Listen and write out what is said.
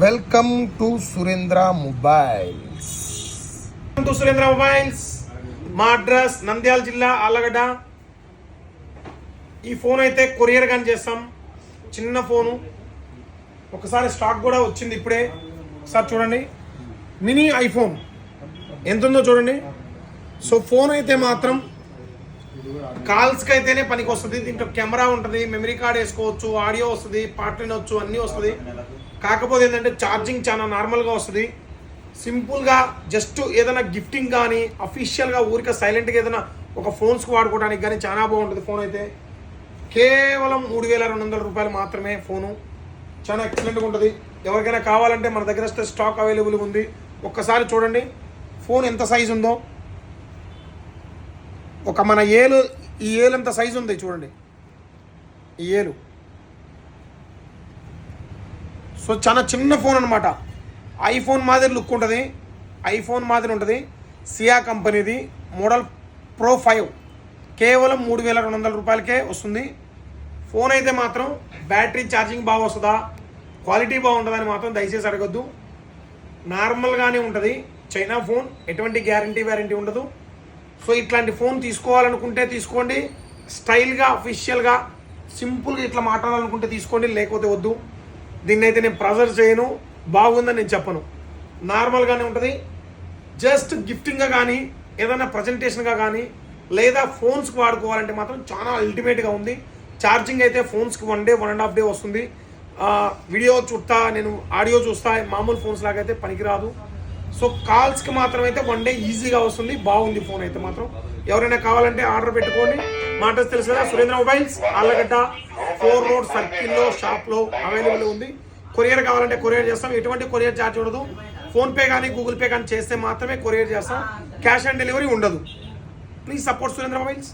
Welcome to Surendra mobiles. మా address Nandyal జిల్లా ఆళ్ళగడ్డ. ఈ ఫోన్ అయితే కొరియర్ కానీ చేస్తాం. చిన్న ఫోను, ఒకసారి స్టాక్ కూడా వచ్చింది ఇప్పుడే. ఒకసారి చూడండి, మినీ ఐఫోన్ ఎంత ఉందో చూడండి. సో ఫోన్ అయితే మాత్రం కాల్స్కి అయితేనే పనికి వస్తుంది. దీంట్లో కెమెరా ఉంటుంది, మెమరీ కార్డ్ వేసుకోవచ్చు, ఆడియో వస్తుంది, పాట వినవచ్చు, అన్నీ వస్తుంది. కాకపోతే ఏంటంటే ఛార్జింగ్ చాలా నార్మల్గా వస్తుంది. సింపుల్గా జస్ట్ ఏదైనా గిఫ్టింగ్ కానీ అఫీషియల్గా ఊరికే సైలెంట్గా ఏదైనా ఒక ఫోన్స్కి వాడుకోవడానికి కానీ చాలా బాగుంటుంది. ఫోన్ అయితే కేవలం 3,200 రూపాయలు మాత్రమే. ఫోను చాలా ఎక్సలెంట్గా ఉంటుంది. ఎవరికైనా కావాలంటే మన దగ్గర స్టాక్ అవైలబుల్గా ఉంది. ఒక్కసారి చూడండి ఫోన్ ఎంత సైజు ఉందో. ఒక మన ఏలు, ఈ ఏలు ఎంత సైజు ఉంది చూడండి, ఈ ఏలు. సో చాలా చిన్న ఫోన్ అనమాట. ఐఫోన్ మాదిరి లుక్ ఉంటుంది, ఐఫోన్ మాదిరి ఉంటుంది. సియా కంపెనీది మోడల్ ప్రో 5 కేవలం 3,200 రూపాయలకే వస్తుంది. ఫోన్ అయితే మాత్రం బ్యాటరీ ఛార్జింగ్ బాగా వస్తుందా, క్వాలిటీ బాగుంటుందని మాత్రం దయచేసి అడగద్దు. నార్మల్గానే ఉంటుంది. చైనా ఫోన్, ఎటువంటి గ్యారంటీ ఉండదు. సో ఇట్లాంటి ఫోన్ తీసుకోవాలనుకుంటే తీసుకోండి. స్టైల్గా అఫీషియల్గా సింపుల్గా ఇట్లా మాట్లాడాలనుకుంటే తీసుకోండి, లేకపోతే వద్దు. దీన్ని అయితే నేను ప్రెజర్ చేయను, బాగుందని నేను చెప్పను. నార్మల్గానే ఉంటుంది. జస్ట్ గిఫ్టింగ్గా కానీ ఏదైనా ప్రజెంటేషన్గా కానీ లేదా ఫోన్స్కి వాడుకోవాలంటే మాత్రం చాలా అల్టిమేట్గా ఉంది. ఛార్జింగ్ అయితే ఫోన్స్కి 1 డే 1.5 డే వస్తుంది. వీడియో చూస్తా, నేను ఆడియో చూస్తా, మామూలు ఫోన్స్ లాగా అయితే పనికిరాదు. సో కాల్స్కి మాత్రం అయితే 1 డే ఈజీగా వస్తుంది. బాగుంది ఫోన్ అయితే మాత్రం. ఎవరైనా కావాలంటే ఆర్డర్ పెట్టుకోండి. మా అడ్రస్ తెలుసు కదా, సురేంద్ర మొబైల్స్, ఆళ్ళగడ్డ 4 రోడ్ సర్కిల్లో షాప్లో అవైలబుల్ ఉంది. కొరియర్ కావాలంటే కొరియర్ చేస్తాం. ఎటువంటి కొరియర్ ఛార్జ్ ఉండదు. ఫోన్పే కానీ గూగుల్ పే కానీ చేస్తే మాత్రమే కొరియర్ చేస్తాం. క్యాష్ ఆన్ డెలివరీ ఉండదు. Please support Surendra mobiles.